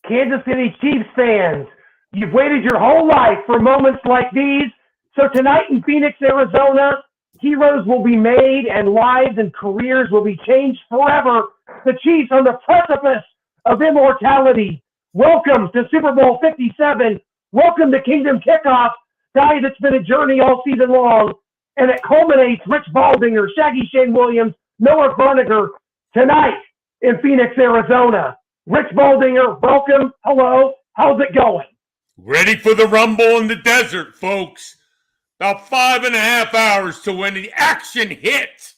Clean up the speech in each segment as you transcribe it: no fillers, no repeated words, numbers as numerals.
Kansas City Chiefs fans, you've waited your whole life for moments like these. So tonight in Phoenix, Arizona, heroes will be made and lives and careers will be changed forever. The Chiefs on the precipice of immortality. Welcome to Super Bowl 57. Welcome to Kingdom Kickoff. Guys, it's been a journey all season long, and it culminates Rich Baldinger, Shaggy Shane Williams, Noah Bruniger tonight in Phoenix, Arizona. Rich Baldinger, welcome. Hello. How's it going? Ready for the rumble in the desert, folks. About 5.5 hours to when the action hits.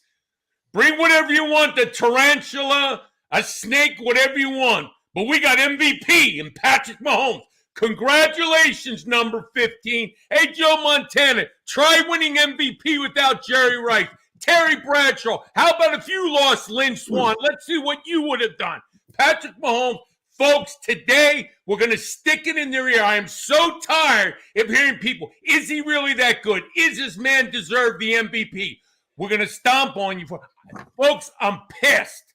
Bring whatever you want, the tarantula, a snake, whatever you want. But we got MVP and Patrick Mahomes. Congratulations, number 15. Hey, Joe Montana, try winning MVP without Jerry Rice. Terry Bradshaw, how about if you lost Lynn Swann? Let's see what you would have done. Patrick Mahomes, folks, today we're going to stick it in their ear. I am so tired of hearing people. Is he really that good? Is this man deserve the MVP? We're going to stomp on you. Folks, I'm pissed.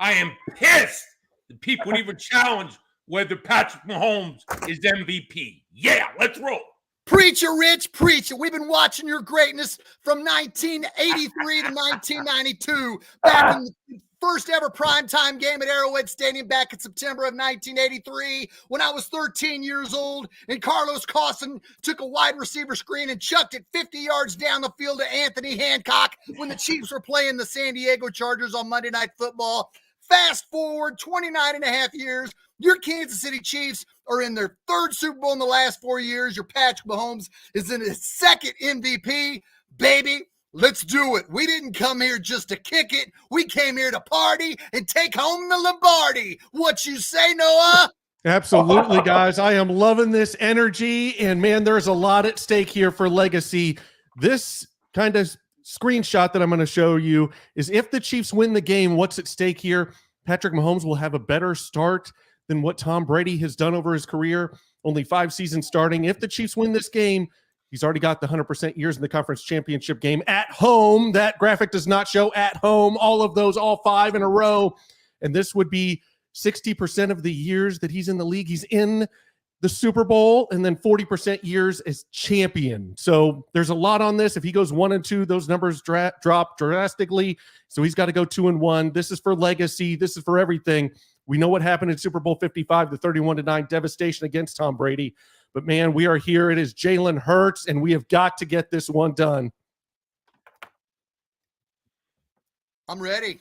I am pissed that people would even challenge whether Patrick Mahomes is MVP. Yeah, let's roll. Preach it, Rich, preach it. We've been watching your greatness from 1983 to 1992, back in the first ever primetime game at Arrowhead Stadium back in September of 1983 when I was 13 years old and Carlos Cawson took a wide receiver screen and chucked it 50 yards down the field to Anthony Hancock when the Chiefs were playing the San Diego Chargers on Monday Night Football. Fast forward 29 and a half years, your Kansas City Chiefs are in their third Super Bowl in the last 4 years. Your Patrick Mahomes is in his second MVP. Baby, let's do it. We didn't come here just to kick it. We came here to party and take home the Lombardi. What you say, Noah? Absolutely, guys. I am loving this energy. And, man, there's a lot at stake here for legacy. This kind of screenshot that I'm going to show you is if the Chiefs win the game, what's at stake here? Patrick Mahomes will have a better start than what Tom Brady has done over his career, only 5 seasons starting. If the Chiefs win this game, he's already got the 100% years in the conference championship game at home. That graphic does not show at home, all of those, all 5 in a row. And this would be 60% of the years that he's in the league. He's in the Super Bowl, and then 40% years as champion. So there's a lot on this. If he goes 1-2, those numbers drop drastically. So he's got to go 2-1. This is for legacy. This is for everything. We know what happened in Super Bowl 55, the 31-9 devastation against Tom Brady. But, man, we are here. It is Jalen Hurts, and we have got to get this one done. I'm ready.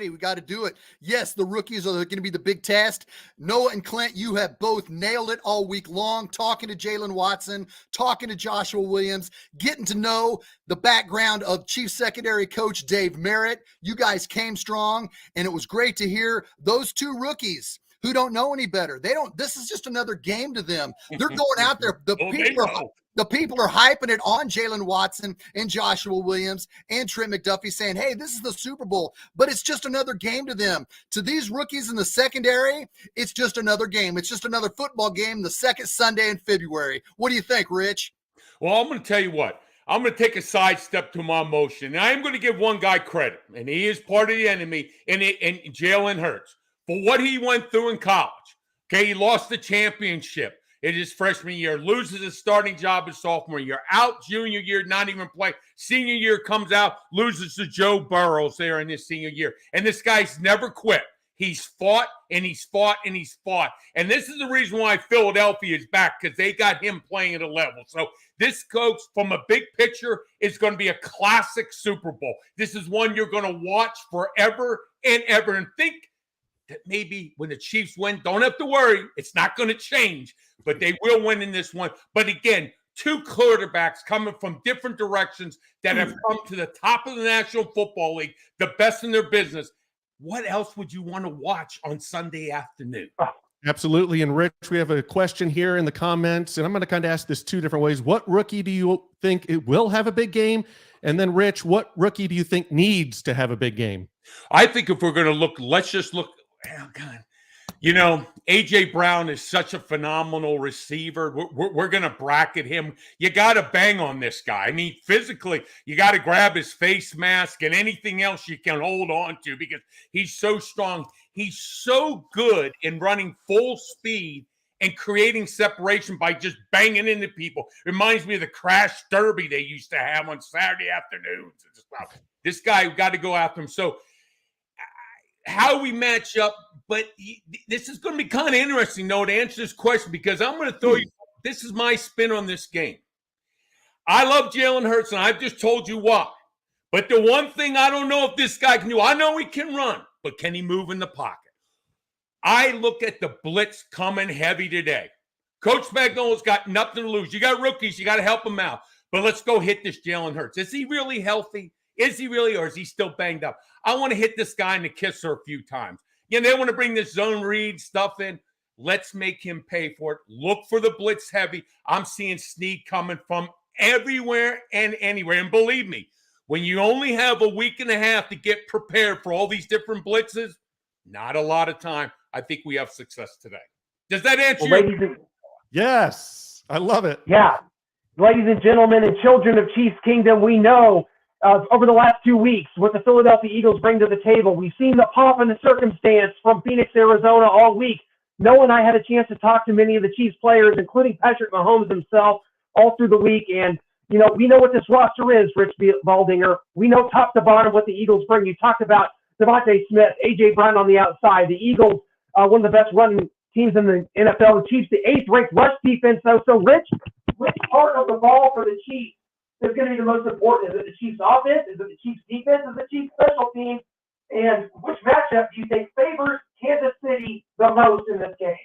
We got to do it. Yes, the rookies are going to be the big test. Noah and Clint, you have both nailed it all week long, talking to Jalen Watson, talking to Joshua Williams, getting to know the background of Chief Secondary Coach Dave Merritt. You guys came strong, and it was great to hear those two rookies who don't know any better. This is just another game to them. They're going out there. The people are hyping it on Jalen Watson and Joshua Williams and Trent McDuffie, saying, hey, this is the Super Bowl, but it's just another game to them. To these rookies in the secondary, it's just another game. It's just another football game the second Sunday in February. What do you think, Rich? Well, I'm going to tell you what. I'm going to take a sidestep to my motion, and I am going to give one guy credit, and he is part of the enemy, and Jalen Hurts, for what he went through in college. Okay, he lost the championship in his freshman year, loses his starting job his sophomore year, out junior year, not even play. Senior year comes out, loses to Joe Burrows there in his senior year. And this guy's never quit. He's fought and he's fought and he's fought. And this is the reason why Philadelphia is back, because they got him playing at a level. So this, coach, from a big picture, is going to be a classic Super Bowl. This is one you're going to watch forever and ever, and think that maybe when the Chiefs win, don't have to worry. It's not going to change, but they will win in this one. But again, 2 quarterbacks coming from different directions that have come to the top of the National Football League, the best in their business. What else would you want to watch on Sunday afternoon? Absolutely. And Rich, we have a question here in the comments, and I'm going to kind of ask this 2 different ways. What rookie do you think it will have a big game? And then, Rich, what rookie do you think needs to have a big game? I think if we're going to look, let's just look. Oh, God. You know, A.J. Brown is such a phenomenal receiver. We're going to bracket him. You got to bang on this guy. I mean, physically, you got to grab his face mask and anything else you can hold on to because he's so strong. He's so good in running full speed and creating separation by just banging into people. Reminds me of the crash derby they used to have on Saturday afternoons. This guy, got to go after him. So how we match up, but this is going to be kind of interesting, though, to answer this question, because I'm going to throw you, this is my spin on this game. I love Jalen Hurts, and I've just told you why. But the one thing I don't know if this guy can do, I know he can run, but can he move in the pocket? I look at the blitz coming heavy today. Coach Spagnola's got nothing to lose. You got rookies, you got to help them out. But let's go hit this Jalen Hurts. Is he really healthy? Is he really, or is he still banged up? I want to hit this guy in the kisser a few times. You know, they want to bring this zone read stuff in. Let's make him pay for it. Look for the blitz heavy. I'm seeing Snead coming from everywhere and anywhere. And believe me, when you only have a week and a half to get prepared for all these different blitzes, not a lot of time. I think we have success today. Does that answer your? Yes, I love it. Yeah. Ladies and gentlemen and children of Chiefs Kingdom, we know over the last 2 weeks what the Philadelphia Eagles bring to the table. We've seen the pomp and the circumstance from Phoenix, Arizona all week. Noah and I had a chance to talk to many of the Chiefs players, including Patrick Mahomes himself, all through the week. And, you know, we know what this roster is, Rich Baldinger. We know top to bottom what the Eagles bring. You talked about Devontae Smith, A.J. Brown on the outside. The Eagles, one of the best running teams in the NFL. The Chiefs, the 8th-ranked rush defense. So, Rich, which part of the ball for the Chiefs is going to be the most important? Is it the Chiefs' offense? Is it the Chiefs' defense? Is it the Chiefs' special teams? And which matchup do you think favors Kansas City the most in this game?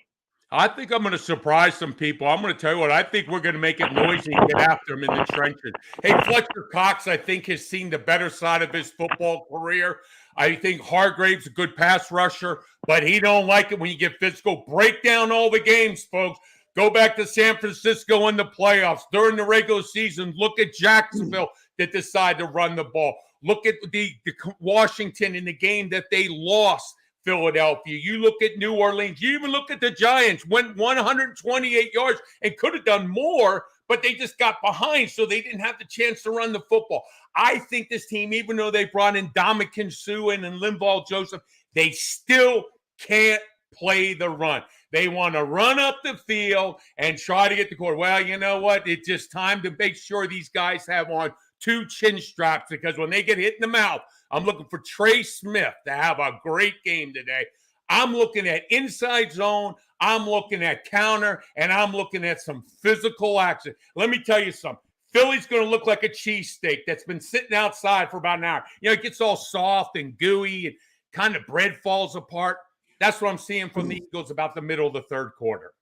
I think I'm going to surprise some people. I'm going to tell you what, I think we're going to make it noisy and get after him in the trenches. Hey, Fletcher Cox, I think, has seen the better side of his football career. I think Hargrave's a good pass rusher, but he don't like it when you get physical. Break down all the games, folks. Go back to San Francisco in the playoffs. During the regular season, look at Jacksonville that decided to run the ball. Look at the Washington in the game that they lost, Philadelphia. You look at New Orleans. You even look at the Giants, went 128 yards and could have done more, but they just got behind, so they didn't have the chance to run the football. I think this team, even though they brought in Ndamukong Suh and Linval Joseph, they still can't play the run. They want to run up the field and try to get the quarter. Well, you know what? It's just time to make sure these guys have on 2 chin straps, because when they get hit in the mouth, I'm looking for Trey Smith to have a great game today. I'm looking at inside zone. I'm looking at counter, and I'm looking at some physical action. Let me tell you something. Philly's going to look like a cheesesteak that's been sitting outside for about an hour. You know, it gets all soft and gooey and kind of bread falls apart. That's what I'm seeing from the Eagles about the middle of the third quarter.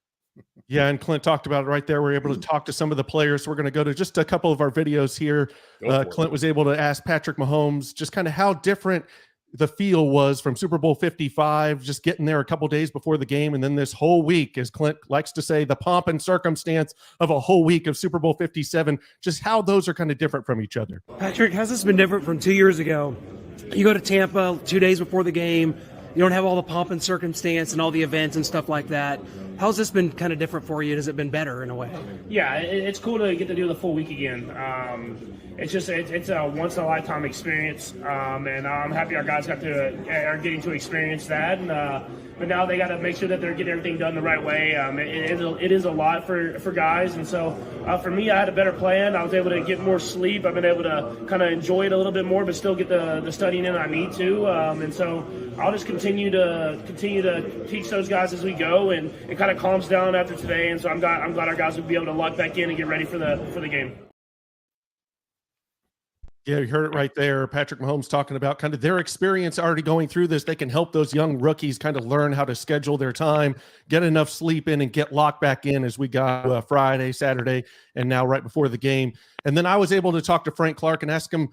Yeah, and Clint talked about it right there. We're able to talk to some of the players. We're going to go to just a couple of our videos here. Clint was able to ask Patrick Mahomes just kind of how different the feel was from Super Bowl 55, just getting there a couple days before the game, and then this whole week, as Clint likes to say, the pomp and circumstance of a whole week of Super Bowl 57, just how those are kind of different from each other. Patrick, how's this been different from 2 years ago? You go to Tampa 2 days before the game. You don't have all the pomp and circumstance and all the events and stuff like that. How's this been kind of different for you? Has it been better in a way? Yeah, it's cool to get to do the full week again. It's a once in a lifetime experience, and I'm happy our guys are getting to experience that. And but now they got to make sure that they're getting everything done the right way. It is a lot for guys, and so for me, I had a better plan. I was able to get more sleep. I've been able to kind of enjoy it a little bit more, but still get the studying in I need to. And so I'll just continue to teach those guys as we go, and it kind of calms down after today. And so I'm glad our guys will be able to lock back in and get ready for the game. Yeah, you heard it right there. Patrick Mahomes talking about kind of their experience already going through this. They can help those young rookies kind of learn how to schedule their time, get enough sleep in, and get locked back in as we got Friday, Saturday, and now right before the game. And then I was able to talk to Frank Clark and ask him,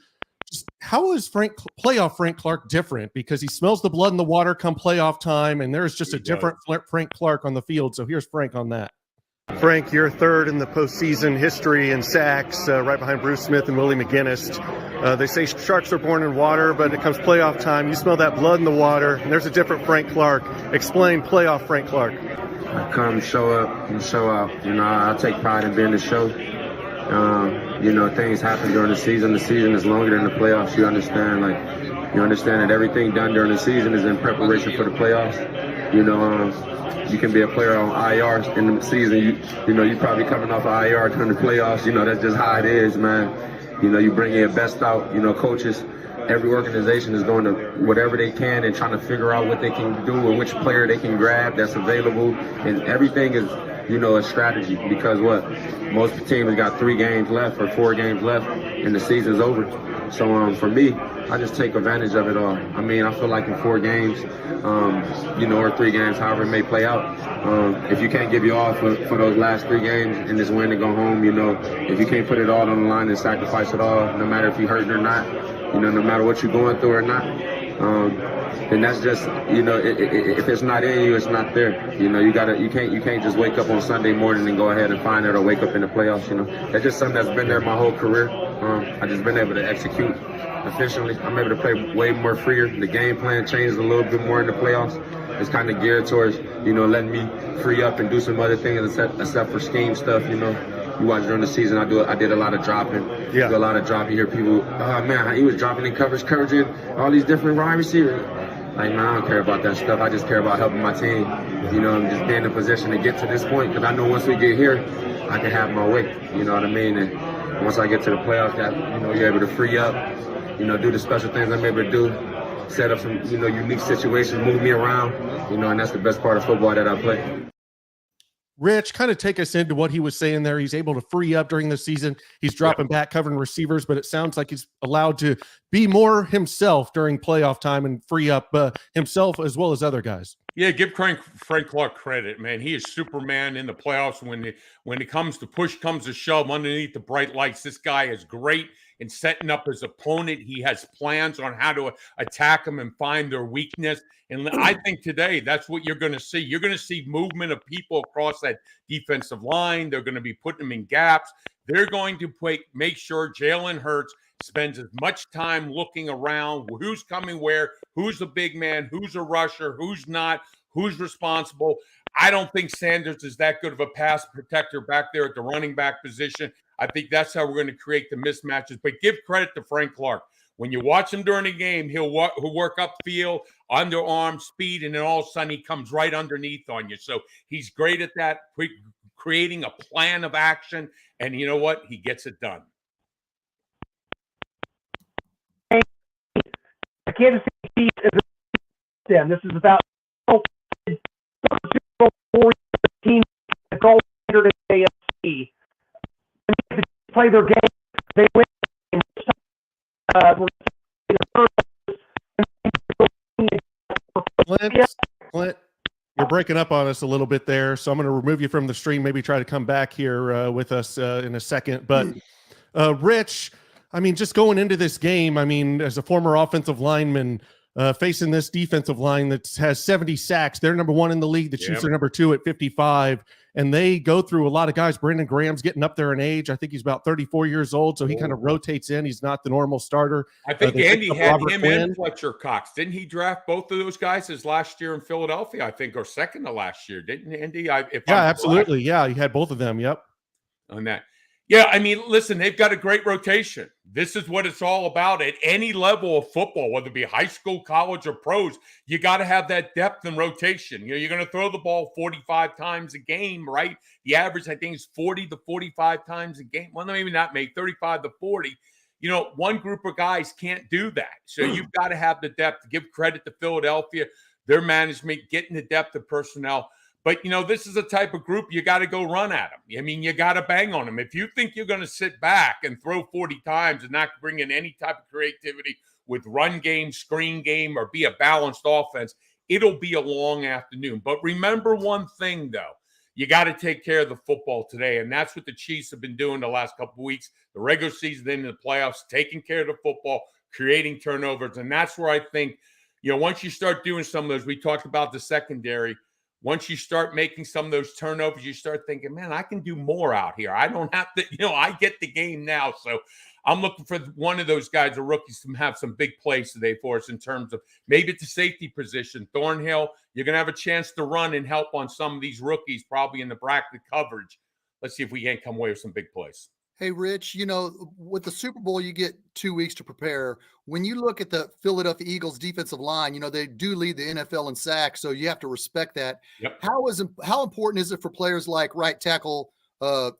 how is playoff Frank Clark different? Because he smells the blood in the water come playoff time, and there's just a different Frank Clark on the field. So here's Frank on that. Frank, you're third in the postseason history in sacks, right behind Bruce Smith and Willie McGinnis. They say sharks are born in water, but it comes playoff time. You smell that blood in the water, and there's a different Frank Clark. Explain playoff Frank Clark. I come, show up, and show out. I take pride in being the show. Things happen during the season. The season is longer than the playoffs. You understand that everything done during the season is in preparation for the playoffs. You can be a player on IR in the season. You probably coming off of IR during the playoffs. That's just how it is, man. You bring your best out. Coaches, every organization is doing whatever they can and trying to figure out what they can do and which player they can grab that's available. And everything is, a strategy, because most teams got 3 games left or 4 games left and the season's over. So for me, I just take advantage of it all. I feel like in 4 games, or 3 games, however it may play out, if you can't give your all for those last 3 games and just win to go home, if you can't put it all on the line and sacrifice it all, no matter if you're hurting or not, no matter what you're going through or not, then that's just, if it's not in you, it's not there. You can't just wake up on Sunday morning and go ahead and find it, or wake up in the playoffs. That's just something that's been there my whole career. I just been able to execute efficiently. I'm able to play way more freer. The game plan changed a little bit more in the playoffs. It's kind of geared towards, letting me free up and do some other things except for scheme stuff. You watch during the season, I did a lot of dropping. Yeah. Do a lot of dropping. You hear people, oh man, he was dropping in coverage, all these different wide receivers. Like, man, I don't care about that stuff. I just care about helping my team. And just being in a position to get to this point. Because I know once we get here, I can have my way. You know what I mean? And once I get to the playoffs, that you're able to free up, do the special things I'm able to do, set up some, unique situations, move me around, and that's the best part of football that I play. Rich, kind of take us into what he was saying there. He's able to free up during the season. He's dropping back, covering receivers, but it sounds like he's allowed to be more himself during playoff time and free up himself as well as other guys. Yeah, give Frank Clark credit, man. He is Superman in the playoffs. When it comes to push comes to shove underneath the bright lights, this guy is great in setting up his opponent. He has plans on how to attack them and find their weakness. And I think today that's what you're going to see. You're going to see movement of people across that defensive line. They're going to be putting them in gaps. They're going to make sure Jalen Hurts spends as much time looking around, who's coming where, who's a big man, who's a rusher, who's not, who's responsible. I don't think Sanders is that good of a pass protector back there at the running back position. I think that's how we're going to create the mismatches. But give credit to Frank Clark. When you watch him during the game, he'll work upfield, underarm speed, and then all of a sudden he comes right underneath on you. So he's great at that, creating a plan of action. And you know what? He gets it done. The Kansas City Chiefs is them. This is about Super Bowl LVII, the gold standard of the AFC. They play their game, they win. Clint, you're breaking up on us a little bit there, so I'm going to remove you from the stream. Maybe try to come back here with us in a second. But Rich, just going into this game, as a former offensive lineman facing this defensive line that has 70 sacks, they're number 1 in the league. The Chiefs are number 2 at 55, and they go through a lot of guys. Brandon Graham's getting up there in age. I think he's about 34 years old, so he kind of rotates in. He's not the normal starter. I think Andy had him and Fletcher Cox. Didn't he draft both of those guys his last year in Philadelphia, I think, or second to last year? Didn't Andy? Absolutely. Yeah, he had both of them. Yep. On that. Yeah, listen, they've got a great rotation. This is what it's all about at any level of football, whether it be high school, college, or pros. You got to have that depth and rotation. You're going to throw the ball 45 times a game, right? The average, I think, is 40 to 45 times a game. Well, maybe not, 35 to 40. One group of guys can't do that. So you've got to have the depth. Give credit to Philadelphia, their management, getting the depth of personnel. But, this is a type of group you got to go run at them. You got to bang on them. If you think you're going to sit back and throw 40 times and not bring in any type of creativity with run game, screen game, or be a balanced offense, it'll be a long afternoon. But remember one thing, though. You got to take care of the football today, and that's what the Chiefs have been doing the last couple of weeks, the regular season into the playoffs, taking care of the football, creating turnovers. And that's where I think, once you start doing some of those, we talked about the secondary, once you start making some of those turnovers, you start thinking, man, I can do more out here. I don't have to, I get the game now. So I'm looking for one of those guys, the rookies, to have some big plays today for us in terms of maybe it's a safety position. Thornhill, you're going to have a chance to run and help on some of these rookies, probably in the bracket coverage. Let's see if we can't come away with some big plays. Hey, Rich, with the Super Bowl, you get 2 weeks to prepare. When you look at the Philadelphia Eagles defensive line, they do lead the NFL in sacks, so you have to respect that. Yep. How important is it for players like right tackle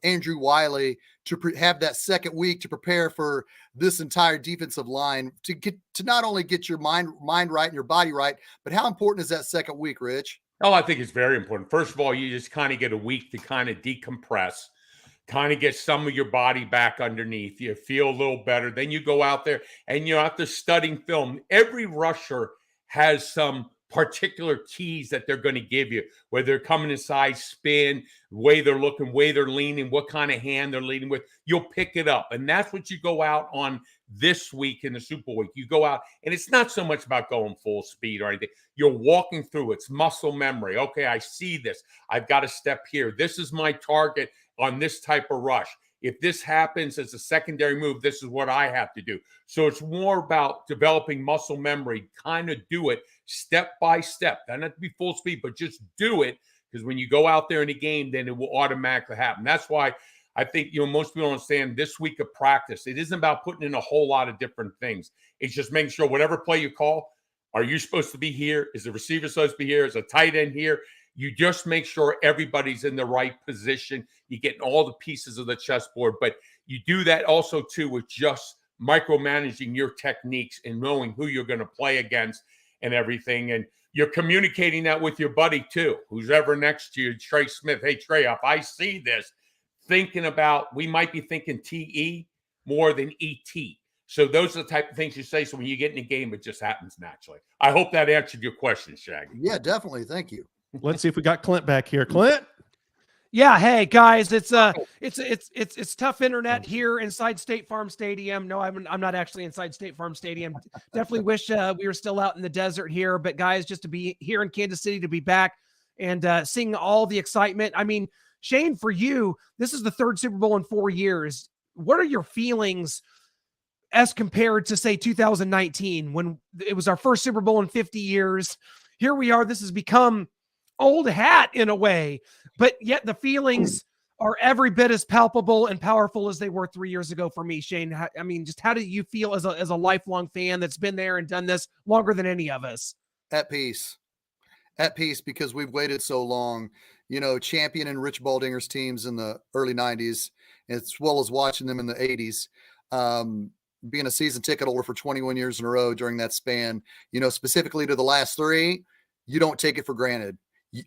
Andrew Wiley to have that second week to prepare for this entire defensive line to not only get your mind right and your body right, but how important is that second week, Rich? Oh, I think it's very important. First of all, you just kind of get a week to kind of decompress, kind of get some of your body back underneath. You feel a little better. Then you go out there and you're after studying film. Every rusher has some particular keys that they're going to give you, whether they're coming inside, spin, way they're looking, way they're leaning, what kind of hand they're leading with. You'll pick it up. And that's what you go out on this week in the Super Bowl week. You go out, and it's not so much about going full speed or anything. You're walking through. It's muscle memory. Okay, I see this. I've got to step here. This is my target on this type of rush. If this happens as a secondary move, this is what I have to do. So it's more about developing muscle memory, kind of do it step by step. Doesn't have to be full speed, but just do it, because when you go out there in a game, then it will automatically happen. That's why I think, most people don't understand this week of practice. It isn't about putting in a whole lot of different things. It's just making sure whatever play you call, are you supposed to be here? Is the receiver supposed to be here? Is a tight end here? You just make sure everybody's in the right position. You get all the pieces of the chessboard, but you do that also too with just micromanaging your techniques and knowing who you're going to play against and everything. And you're communicating that with your buddy too, who's ever next to you, Trey Smith. Hey, Trey, if I see this, we might be thinking TE more than ET. So those are the type of things you say. So when you get in the game, it just happens naturally. I hope that answered your question, Shaggy. Yeah, definitely. Thank you. Let's see if we got Clint back here. Clint? Yeah, hey guys, it's tough internet here inside State Farm Stadium. No, I'm not actually inside State Farm Stadium. Definitely wish we were still out in the desert here, but guys, just to be here in Kansas City, to be back and seeing all the excitement. I mean, Shane, for you, this is the third Super Bowl in 4 years. What are your feelings as compared to, say, 2019, when it was our first Super Bowl in 50 years? Here we are. This has become old hat in a way, but yet the feelings are every bit as palpable and powerful as they were 3 years ago for me, Shane. I mean, just how do you feel as a lifelong fan that's been there and done this longer than any of us? At peace, because we've waited so long, champion and Rich Baldinger's teams in the early 90s, as well as watching them in the 80s, being a season ticket holder for 21 years in a row during that span, specifically to the last three, you don't take it for granted.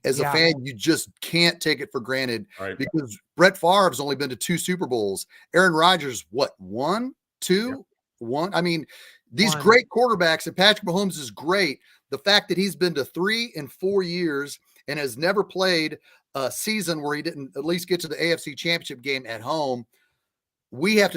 As a fan, you just can't take it for granted, right? Because Brett Favre's only been to 2 Super Bowls. Aaron Rodgers, what, 1, 2, 1? I mean, these great quarterbacks, and Patrick Mahomes is great. The fact that he's been to 3 in 4 years and has never played a season where he didn't at least get to the AFC Championship game at home, we have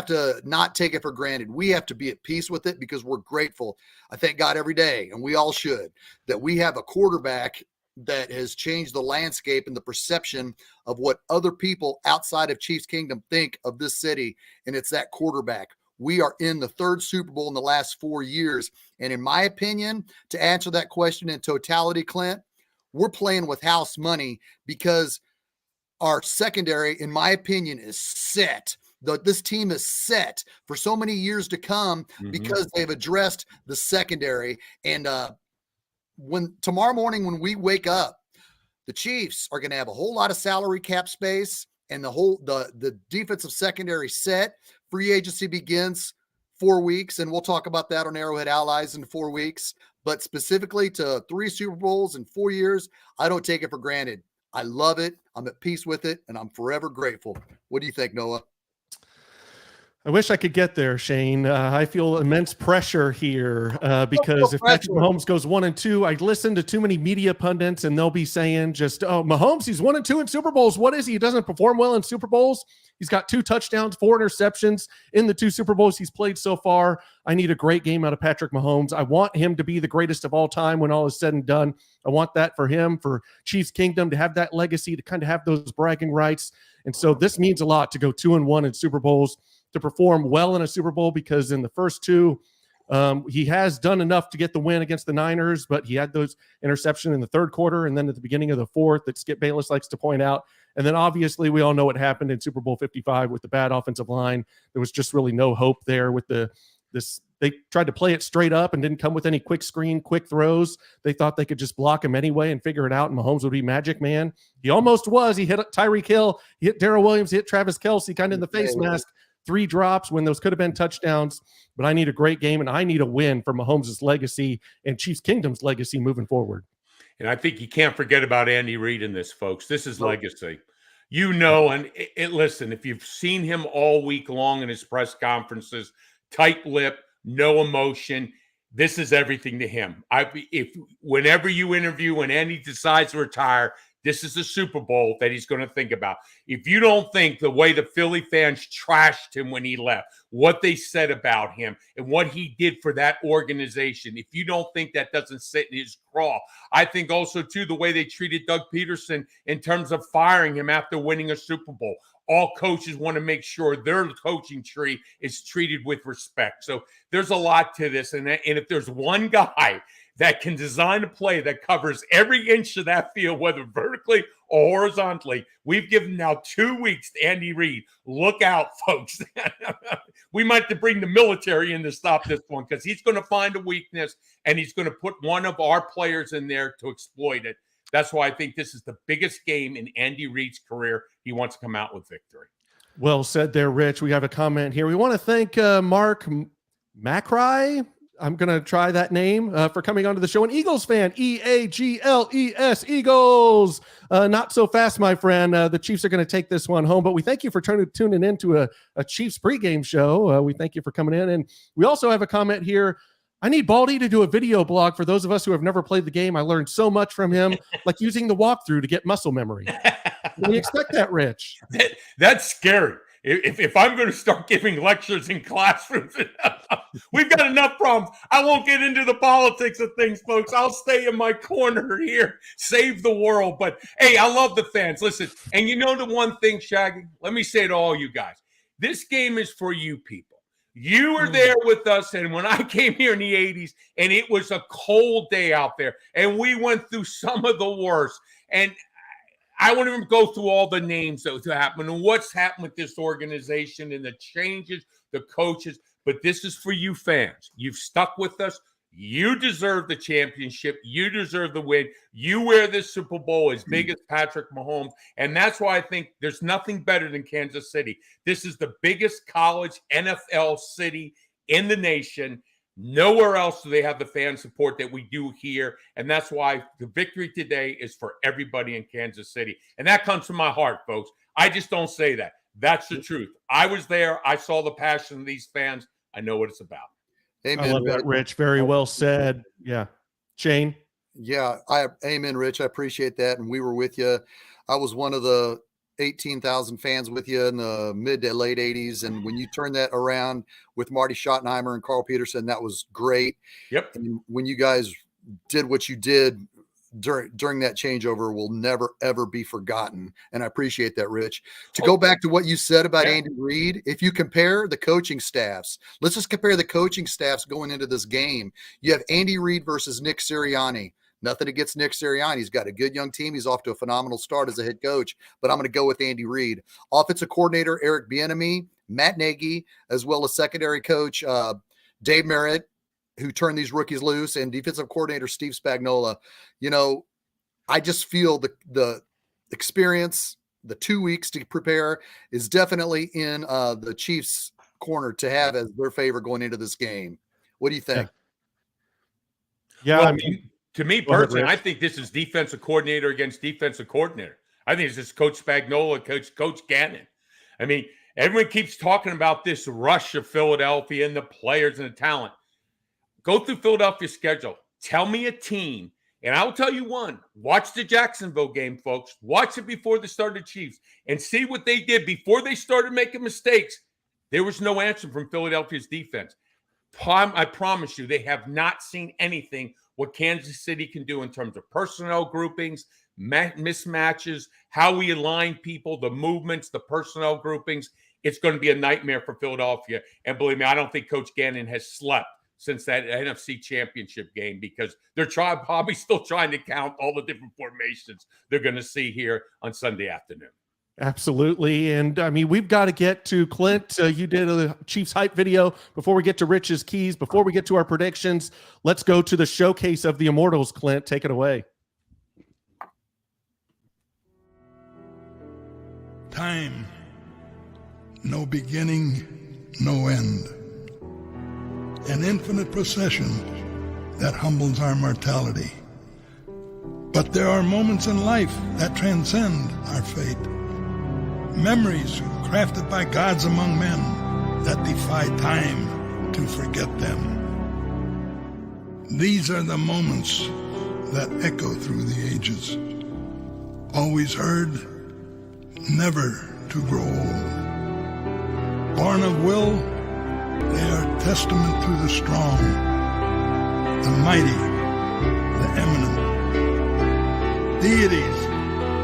to not take it for granted. We have to be at peace with it, because we're grateful. I thank God every day, and we all should, that we have a quarterback that has changed the landscape and the perception of what other people outside of Chiefs Kingdom think of this city, and it's that quarterback. We are in the third Super Bowl in the last 4 years, and in my opinion, to answer that question in totality, Clint, we're playing with house money, because our secondary, in my opinion, is set. This team is set for so many years to come, because they've addressed the secondary. And when tomorrow morning, when we wake up, the Chiefs are going to have a whole lot of salary cap space, and the defensive secondary set. Free agency begins 4 weeks, and we'll talk about that on Arrowhead Allies in 4 weeks. But specifically to 3 Super Bowls in 4 years, I don't take it for granted. I love it. I'm at peace with it, and I'm forever grateful. What do you think, Noah? I wish I could get there, Shane. I feel immense pressure here because if Patrick Mahomes goes 1-2, I listen to too many media pundits and they'll be saying just, oh, Mahomes, he's 1-2 in Super Bowls. What is he? He doesn't perform well in Super Bowls. He's got 2 touchdowns, 4 interceptions in the 2 Super Bowls he's played so far. I need a great game out of Patrick Mahomes. I want him to be the greatest of all time when all is said and done. I want that for him, for Chiefs Kingdom, to have that legacy, to kind of have those bragging rights. And so this means a lot to go 2-1 in Super Bowls, to perform well in a Super Bowl, because in the first 2, he has done enough to get the win against the Niners, but he had those interception in the 3rd quarter and then at the beginning of the 4th that Skip Bayless likes to point out. And then obviously we all know what happened in Super Bowl 55 with the bad offensive line. There was just really no hope there with they tried to play it straight up and didn't come with any quick screen, quick throws. They thought they could just block him anyway and figure it out, and Mahomes would be Magic Man. He almost was. He hit Tyreek Hill, he hit Darrell Williams, he hit Travis Kelce kind of in the face mask. 3 drops when those could have been touchdowns. But I need a great game, and I need a win for Mahomes' legacy and Chiefs Kingdom's legacy moving forward. And I think you can't forget about Andy Reid in this, folks. This is legacy. You know, and listen, if you've seen him all week long in his press conferences, tight-lipped, no emotion, this is everything to him. Whenever you interview, when Andy decides to retire, this is the Super Bowl that he's going to think about. If you don't think the way the Philly fans trashed him when he left, what they said about him and what he did for that organization, if you don't think that doesn't sit in his craw, I think also, too, the way they treated Doug Peterson in terms of firing him after winning a Super Bowl. All coaches want to make sure their coaching tree is treated with respect. So there's a lot to this. And if there's one guy that can design a play that covers every inch of that field, whether vertically or horizontally, we've given now 2 weeks to Andy Reid. Look out, folks. We might have to bring the military in to stop this one, because he's going to find a weakness and he's going to put one of our players in there to exploit it. That's why I think this is the biggest game in Andy Reid's career. He wants to come out with victory. Well said there, Rich. We have a comment here. We want to thank Mark Macri. I'm going to try that name for coming onto the show. An Eagles fan, Eagles, Eagles. Not so fast, my friend. The Chiefs are going to take this one home, but we thank you for tuning into a Chiefs pregame show. We thank you for coming in. And we also have a comment here. I need Baldy to do a video blog for those of us who have never played the game. I learned so much from him, like using the walkthrough to get muscle memory. We expect that, Rich. That's scary. If I'm going to start giving lectures in classrooms, we've got enough problems. I won't get into the politics of things, folks. I'll stay in my corner here, save the world. But, hey, I love the fans. Listen, and you know the one thing, Shaggy? Let me say to all you guys. This game is for you people. You were there with us, and when I came here in the 80s, and it was a cold day out there, and we went through some of the worst, and I won't even go through all the names that happened and what's happened with this organization and the changes, the coaches, but this is for you fans. You've stuck with us. You deserve the championship. You deserve the win. You wear this Super Bowl as big as Patrick Mahomes, and that's why I think there's nothing better than Kansas City. This is the biggest college NFL city in the nation. Nowhere else do they have the fan support that we do here, and that's why the victory today is for everybody in Kansas City, and that comes from my heart, folks. I just don't say that. That's the truth. I was there. I saw the passion of these fans. I know what it's about. Amen. I love that, Rich. Very well said. Yeah. Shane? Yeah, amen, Rich. I appreciate that. And we were with you. I was one of the 18,000 fans with you in the mid to late 80s. And when you turned that around with Marty Schottenheimer and Carl Peterson, that was great. Yep. And when you guys did what you did during that changeover will never, ever be forgotten. And I appreciate that, Rich. To go back to what you said about Andy Reid, if you compare the coaching staffs, let's just compare the coaching staffs going into this game. You have Andy Reid versus Nick Sirianni. Nothing against Nick Sirianni. He's got a good young team. He's off to a phenomenal start as a head coach, but I'm going to go with Andy Reid. Offensive coordinator Eric Bieniemy, Matt Nagy, as well as secondary coach Dave Merritt, who turned these rookies loose, and defensive coordinator Steve Spagnuolo. You know, I just feel the experience, the 2 weeks to prepare is definitely in the Chiefs' corner to have as their favor going into this game. What do you think? Yeah, well, I mean, to me personally, I think this is defensive coordinator against defensive coordinator. I think it's just Coach Spagnuolo, Coach Gannon. I mean, Everyone keeps talking about this rush of Philadelphia and the players and the talent. Go through Philadelphia's schedule. Tell me a team, and I'll tell you one. Watch the Jacksonville game, folks. Watch it before the start of the Chiefs and see what they did before they started making mistakes. There was no answer from Philadelphia's defense. I promise you, they have not seen anything what Kansas City can do in terms of personnel groupings, mismatches, how we align people, the movements, the personnel groupings. It's going to be a nightmare for Philadelphia. And believe me, I don't think Coach Gannon has slept since that NFC Championship game because they're probably still trying to count all the different formations they're going to see here on Sunday afternoon. Absolutely. And I mean, we've got to get to Clint. You did a Chiefs hype video. Before we get to Rich's keys, before we get to our predictions, let's go to the showcase of the Immortals. Clint, take it away. Time, no beginning, no end. An infinite procession that humbles our mortality. But there are moments in life that transcend our fate. Memories crafted by gods among men that defy time to forget them. These are the moments that echo through the ages. Always heard, never to grow old. Born of will, they are testament to the strong, the mighty, the eminent. Deities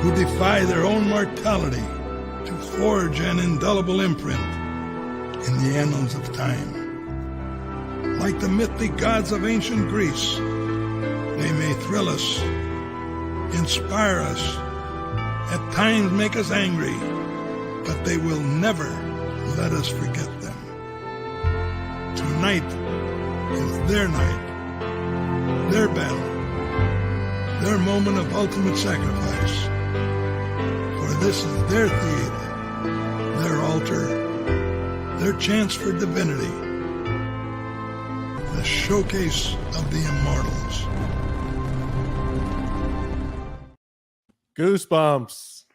who defy their own mortality to forge an indelible imprint in the annals of time. Like the mythic gods of ancient Greece, they may thrill us, inspire us, at times make us angry, but they will never let us forget them. Tonight is their night, their battle, their moment of ultimate sacrifice. For this is their theater, their altar, their chance for divinity, the showcase of the Immortals. Goosebumps.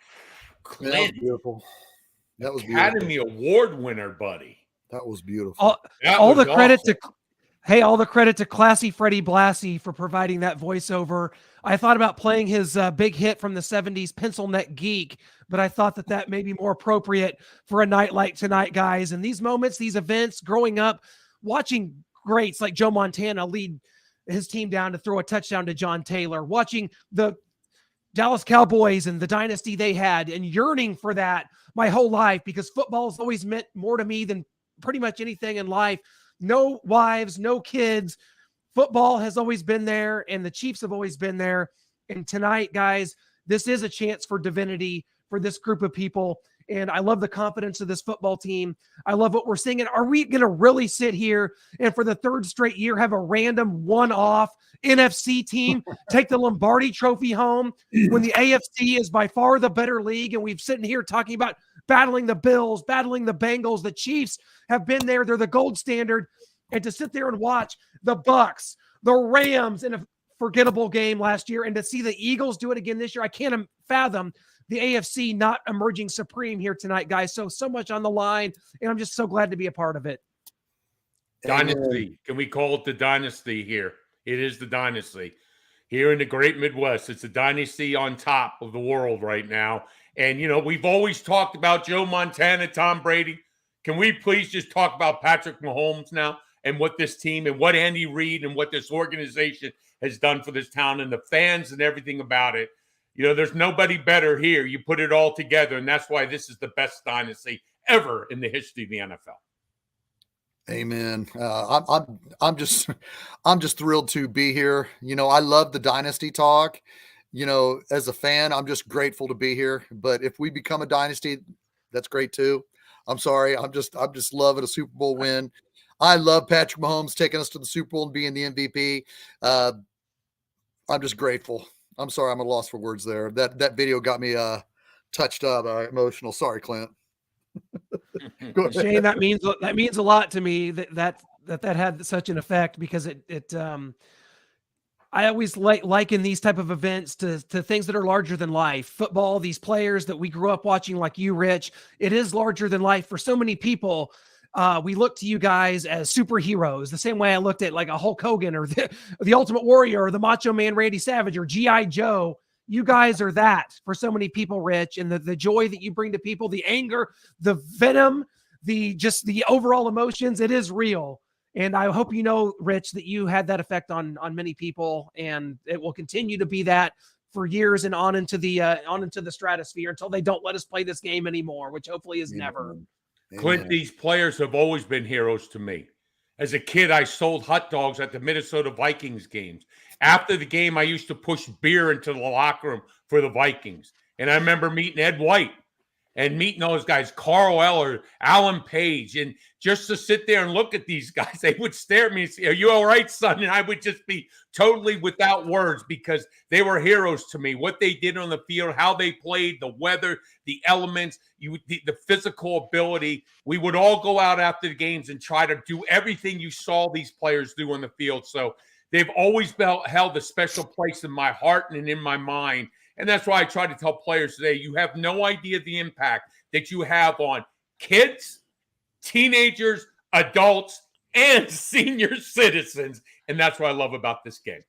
Man, that was beautiful. That was Academy beautiful. Award winner, buddy. That was beautiful. All the credit to all the credit to Classy Freddie Blassie for providing that voiceover. I thought about playing his big hit from the 70s, Pencil Neck Geek, but I thought that may be more appropriate for a night like tonight, guys. And these moments, these events, growing up, watching greats like Joe Montana lead his team down to throw a touchdown to John Taylor, watching the Dallas Cowboys and the dynasty they had, and yearning for that my whole life because football has always meant more to me than pretty much anything in life. No wives, no kids. Football has always been there, and the Chiefs have always been there. And tonight, guys, this is a chance for divinity for this group of people. And I love the confidence of this football team. I love what we're seeing. And are we going to really sit here and for the third straight year have a random one-off NFC team take the Lombardi Trophy home when the AFC is by far the better league? And we've sitting here talking about battling the Bills, battling the Bengals. The Chiefs have been there. They're the gold standard. And to sit there and watch the Bucs, the Rams in a forgettable game last year, and to see the Eagles do it again this year, I can't fathom the AFC not emerging supreme here tonight, guys. So much on the line, and I'm just so glad to be a part of it. Dynasty. Can we call it the dynasty here? It is the dynasty. Here in the great Midwest, it's a dynasty on top of the world right now. And, you know, we've always talked about Joe Montana, Tom Brady. Can we please just talk about Patrick Mahomes now and what this team and what Andy Reid and what this organization has done for this town and the fans and everything about it? You know, there's nobody better here. You put it all together, and that's why this is the best dynasty ever in the history of the NFL. Amen. I'm just thrilled to be here. You know, I love the dynasty talk. You know, as a fan, I'm just grateful to be here. But if we become a dynasty, that's great too. I'm sorry. I'm just loving a Super Bowl win. I love Patrick Mahomes taking us to the Super Bowl and being the MVP. I'm just grateful. I'm sorry, I'm at a loss for words there. That video got me touched up, emotional. Sorry, Clint. Shane, that means a lot to me that had such an effect because it I always liken these type of events to things that are larger than life. Football, these players that we grew up watching, like you, Rich, it is larger than life for so many people. We look to you guys as superheroes, the same way I looked at like a Hulk Hogan or the Ultimate Warrior or the Macho Man Randy Savage or G.I. Joe. You guys are that for so many people, Rich, and the joy that you bring to people, the anger, the venom, the overall emotions, it is real. And I hope you know, Rich, that you had that effect on many people, and it will continue to be that for years and on into the stratosphere until they don't let us play this game anymore, which hopefully is never. Clint, these players have always been heroes to me. As a kid, I sold hot dogs at the Minnesota Vikings games. After the game, I used to push beer into the locker room for the Vikings. And I remember meeting Ed White and meeting those guys, Carl Eller, Alan Page, and just to sit there and look at these guys, they would stare at me and say, "Are you all right, son?" And I would just be totally without words because they were heroes to me. What they did on the field, how they played, the weather, the elements, the physical ability. We would all go out after the games and try to do everything you saw these players do on the field. So they've always held a special place in my heart and in my mind. And that's why I try to tell players today, you have no idea the impact that you have on kids, teenagers, adults, and senior citizens. And that's what I love about this game.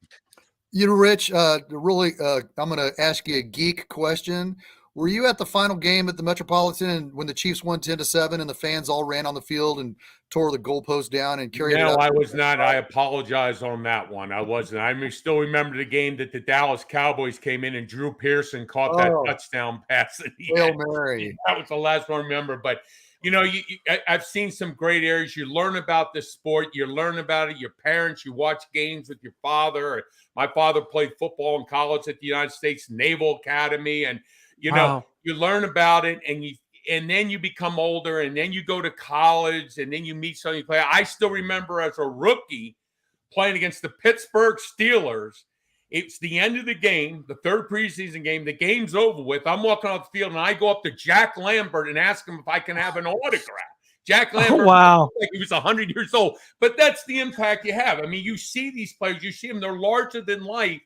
You know, Rich, really, I'm going to ask you a geek question. Were you at the final game at the Metropolitan when the Chiefs won 10-7 and the fans all ran on the field and tore the goalpost down and carried it up? No, I was not. I apologize on that one. I wasn't. I still remember the game that the Dallas Cowboys came in and Drew Pearson caught that touchdown pass. Hail Mary. That was the last one I remember. But, you know, I've seen some great areas. You learn about this sport. You learn about it. Your parents, you watch games with your father. My father played football in college at the United States Naval Academy. And, you know, you learn about it and then you become older and then you go to college and then you meet some player. I still remember as a rookie playing against the Pittsburgh Steelers. It's the end of the game, the third preseason game. The game's over with. I'm walking off the field and I go up to Jack Lambert and ask him if I can have an autograph. Jack Lambert, like he was 100 years old. But that's the impact you have. I mean, you see these players, you see them, they're larger than life.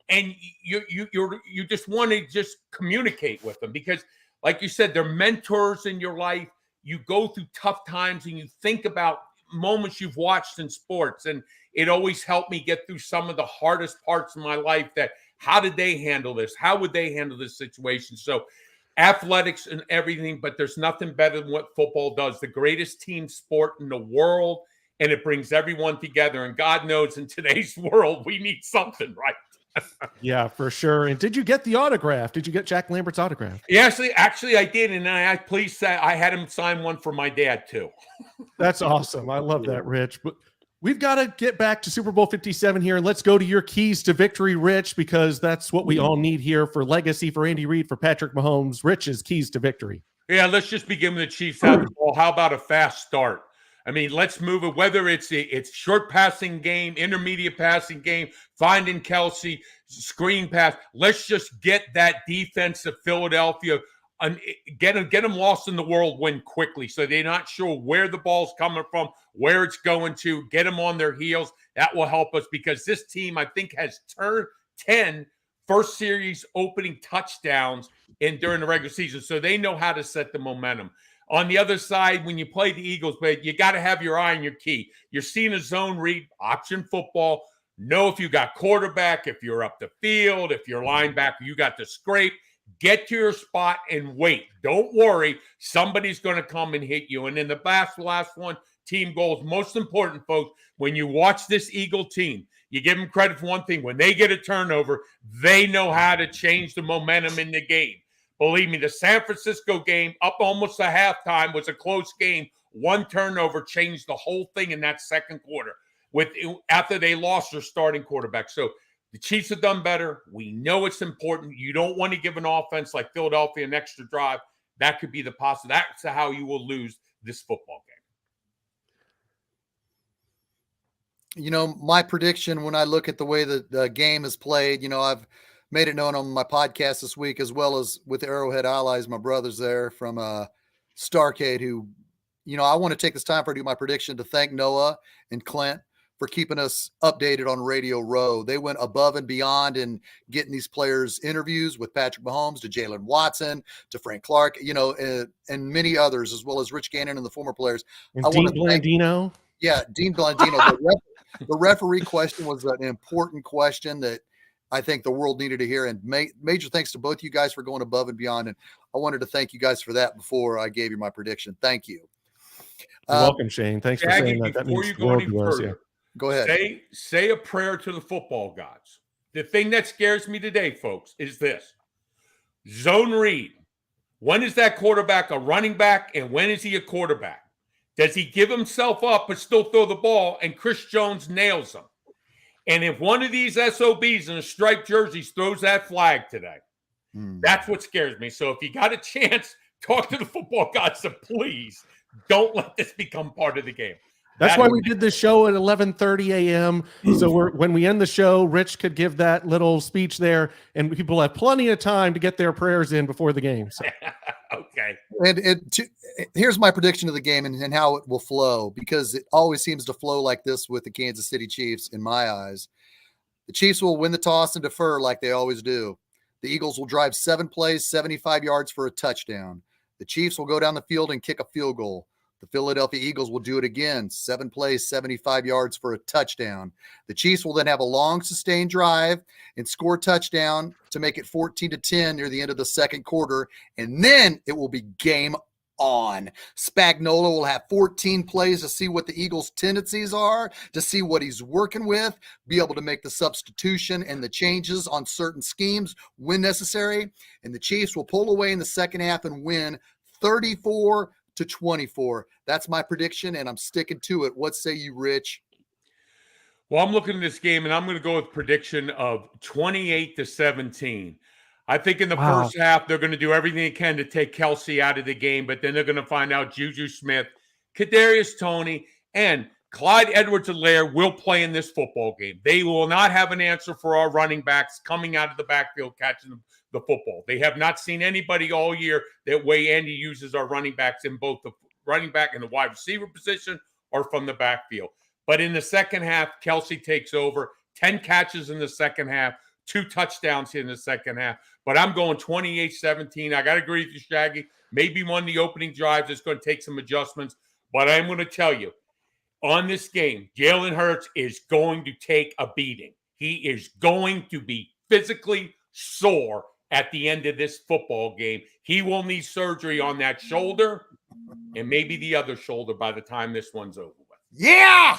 And you just want to just communicate with them because, like you said, they're mentors in your life. You go through tough times and you think about moments you've watched in sports. And it always helped me get through some of the hardest parts of my life that how did they handle this? How would they handle this situation? So athletics and everything, but there's nothing better than what football does. The greatest team sport in the world, and it brings everyone together. And God knows in today's world, we need something, right? Yeah, for sure. And did you get the autograph? Did you get Jack Lambert's autograph? Yeah, actually I did. And I please say I had him sign one for my dad too. That's awesome. I love that, Rich. But we've got to get back to Super Bowl 57 here. And let's go to your keys to victory, Rich, because that's what we all need here for legacy, for Andy Reid, for Patrick Mahomes. Rich's keys to victory. Yeah, let's just begin with the Chiefs have the ball. How about a fast start? I mean, let's move it, whether it's short passing game, intermediate passing game, finding Kelsey, screen pass. Let's just get that defense of Philadelphia and get them lost in the whirlwind quickly so they're not sure where the ball's coming from, where it's going to, get them on their heels. That will help us because this team, I think, has turned 10 first series opening touchdowns during the regular season, so they know how to set the momentum. On the other side, when you play the Eagles, but you got to have your eye on your key. You're seeing a zone read, option football. Know if you got quarterback, if you're up the field, if you're linebacker, you got the scrape. Get to your spot and wait. Don't worry. Somebody's going to come and hit you. And then the last one, team goals. Most important, folks, when you watch this Eagle team, you give them credit for one thing. When they get a turnover, they know how to change the momentum in the game. Believe me, the San Francisco game, up almost a halftime, was a close game. One turnover changed the whole thing in that second quarter after they lost their starting quarterback. So the Chiefs have done better. We know it's important. You don't want to give an offense like Philadelphia an extra drive. That could be the possible. That's how you will lose this football game. You know, my prediction when I look at the way that the game is played, you know, I've made it known on my podcast this week, as well as with Arrowhead Allies, my brothers there from Starcade, who, you know, I want to take this time for to do my prediction to thank Noah and Clint for keeping us updated on Radio Row. They went above and beyond in getting these players interviews with Patrick Mahomes, to Jalen Watson, to Frank Clark, and many others, as well as Rich Gannon and the former players. And I Dean want to thank Blandino. Yeah, Dean Blandino. The referee question was an important question that I think the world needed to hear. And major thanks to both you guys for going above and beyond. And I wanted to thank you guys for that before I gave you my prediction. Thank you. You're welcome, Shane. Thanks for saying that. That Before means you the go world any to us, further, Go ahead. Say a prayer to the football gods. The thing that scares me today, folks, is this. Zone read. When is that quarterback a running back, and when is he a quarterback? Does he give himself up but still throw the ball, and Chris Jones nails him? And if one of these SOBs in a striped jerseys throws that flag today, that's what scares me. So if you got a chance, talk to the football gods, so please don't let this become part of the game. That's why we did this show at 11:30 a.m. So when we end the show, Rich could give that little speech there, and people have plenty of time to get their prayers in before the game. So. Okay. And here's my prediction of the game and how it will flow, because it always seems to flow like this with the Kansas City Chiefs in my eyes. The Chiefs will win the toss and defer like they always do. The Eagles will drive 7 plays, 75 yards for a touchdown. The Chiefs will go down the field and kick a field goal. The Philadelphia Eagles will do it again. 7 plays, 75 yards for a touchdown. The Chiefs will then have a long sustained drive and score a touchdown to make it 14-10 near the end of the second quarter. And then it will be game on. Spagnuolo will have 14 plays to see what the Eagles' tendencies are, to see what he's working with, be able to make the substitution and the changes on certain schemes when necessary. And the Chiefs will pull away in the second half and win 34-24. That's my prediction, and I'm sticking to it. What say you, Rich? Well, I'm looking at this game, and I'm going to go with prediction of 28-17. I think in the first half, they're going to do everything they can to take Kelsey out of the game, but then they're going to find out Juju Smith, Kadarius Toney, and Clyde Edwards-Helaire will play in this football game. They will not have an answer for our running backs coming out of the backfield catching the football. They have not seen anybody all year that way Andy uses our running backs in both the running back and the wide receiver position or from the backfield. But in the second half, Kelsey takes over, 10 catches in the second half, 2 touchdowns in the second half. But I'm going 28-17. I got to agree with you, Shaggy. Maybe one of the opening drives is going to take some adjustments. But I'm going to tell you, on this game, Jalen Hurts is going to take a beating. He is going to be physically sore at the end of this football game. He will need surgery on that shoulder and maybe the other shoulder by the time this one's over with. Yeah!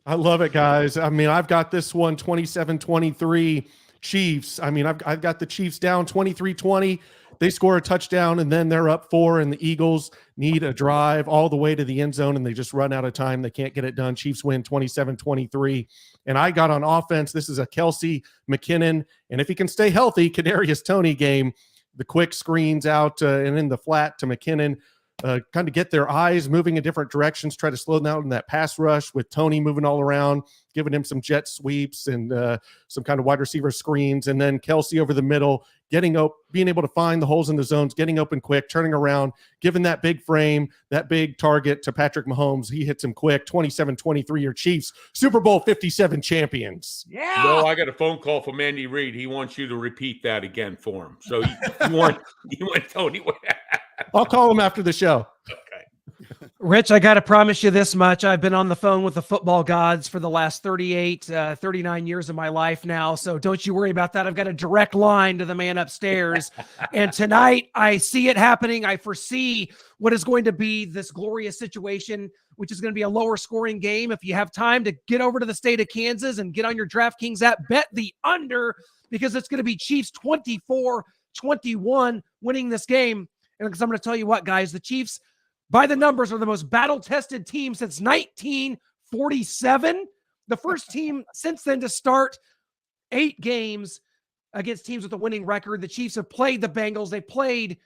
I love it, guys. I mean, I've got this one 27-23 Chiefs. I mean, I've got the Chiefs down 23-20. They score a touchdown, and then they're up 4, and the Eagles need a drive all the way to the end zone, and they just run out of time. They can't get it done. Chiefs win 27-23. And I got on offense. This is a Kelsey, McKinnon, and if he can stay healthy, Kadarius Toney game. The quick screens out and in the flat to McKinnon. Kind of get their eyes moving in different directions, try to slow down in that pass rush with Toney moving all around, giving him some jet sweeps and some kind of wide receiver screens. And then Kelsey over the middle, being able to find the holes in the zones, getting open quick, turning around, giving that big frame, that big target to Patrick Mahomes. He hits him quick. 27-23, your Chiefs, Super Bowl 57 champions. Yeah. No, I got a phone call from Andy Reid. He wants you to repeat that again for him. So you want Tony. I'll call him after the show. Okay. Rich, I got to promise you this much. I've been on the phone with the football gods for the last 39 years of my life now. So don't you worry about that. I've got a direct line to the man upstairs. And tonight I see it happening. I foresee what is going to be this glorious situation, which is going to be a lower scoring game. If you have time to get over to the state of Kansas and get on your DraftKings app, bet the under, because it's going to be Chiefs 24-21 winning this game. And because I'm going to tell you what, guys, the Chiefs, by the numbers, are the most battle-tested team since 1947. The first team since then to start 8 games against teams with a winning record. The Chiefs have played the Bengals. They played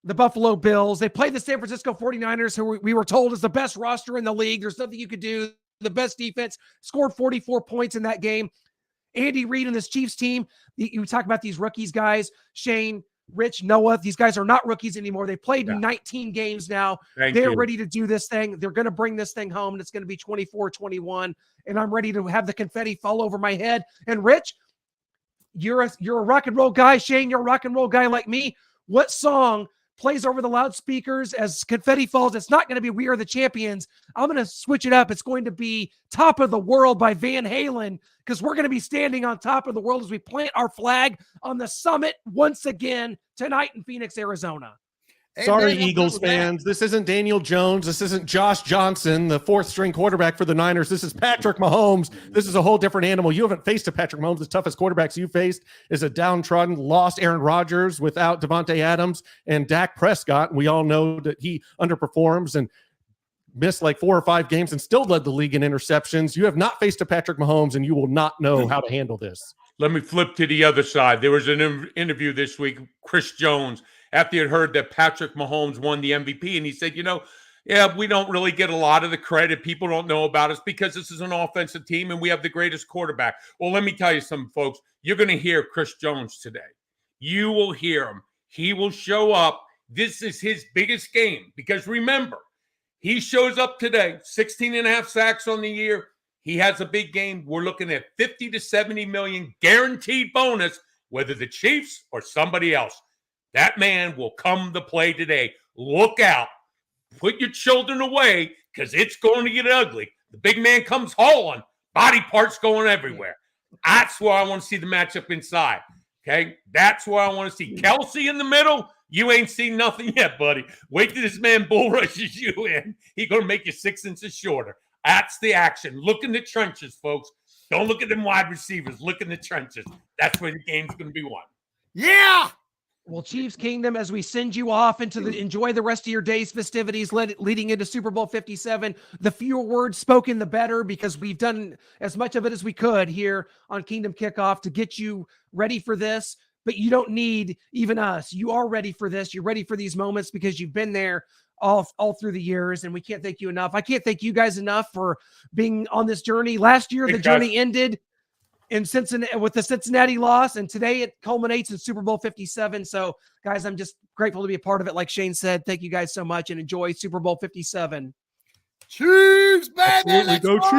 the Buffalo Bills. They played the San Francisco 49ers, who we were told is the best roster in the league. There's nothing you could do. The best defense, scored 44 points in that game. Andy Reid and this Chiefs team, you talk about these rookies, guys, Shane, Rich, Noah, these guys are not rookies anymore. They played 19 games now. They're ready to do this thing. They're going to bring this thing home, and it's going to be 24-21. And I'm ready to have the confetti fall over my head. And Rich, you're a rock and roll guy. Shane, you're a rock and roll guy like me. What song plays over the loudspeakers as confetti falls? It's not going to be We Are the Champions. I'm going to switch it up. It's going to be Top of the World by Van Halen, because we're going to be standing on top of the world as we plant our flag on the summit once again tonight in Phoenix, Arizona. Sorry, Eagles fans. This isn't Daniel Jones. This isn't Josh Johnson, the fourth string quarterback for the Niners. This is Patrick Mahomes. This is a whole different animal. You haven't faced a Patrick Mahomes. The toughest quarterbacks you faced is a downtrodden, lost Aaron Rodgers without Devontae Adams and Dak Prescott. We all know that he underperforms and missed like 4 or 5 games and still led the league in interceptions. You have not faced a Patrick Mahomes, and you will not know how to handle this. Let me flip to the other side. There was an interview this week, Chris Jones, after he had heard that Patrick Mahomes won the MVP, and he said, we don't really get a lot of the credit. People don't know about us because this is an offensive team and we have the greatest quarterback. Well, let me tell you something, folks. You're going to hear Chris Jones today. You will hear him. He will show up. This is his biggest game because remember, he shows up today, 16.5 sacks on the year. He has a big game. We're looking at 50 to 70 million guaranteed bonus, whether the Chiefs or somebody else. That man will come to play today. Look out. Put your children away because it's going to get ugly. The big man comes hauling. Body parts going everywhere. That's where I want to see the matchup inside. Okay? That's where I want to see. Kelsey in the middle, you ain't seen nothing yet, buddy. Wait till this man bull rushes you in. He's going to make you 6 inches shorter. That's the action. Look in the trenches, folks. Don't look at them wide receivers. Look in the trenches. That's where the game's going to be won. Yeah! Well, Chiefs Kingdom, as we send you off enjoy the rest of your day's festivities leading into Super Bowl 57. The fewer words spoken, the better, because we've done as much of it as we could here on Kingdom Kickoff to get you ready for this. But you don't need even us. You are ready for this. You're ready for these moments because you've been there all through the years, and we can't thank you enough. I can't thank you guys enough for being on this journey. Last year, the journey ended in Cincinnati with the Cincinnati loss, and today it culminates in Super Bowl 57. So, guys, I'm just grateful to be a part of it. Like Shane said, thank you guys so much, and enjoy Super Bowl 57. Chiefs, baby! Absolutely, go Chiefs!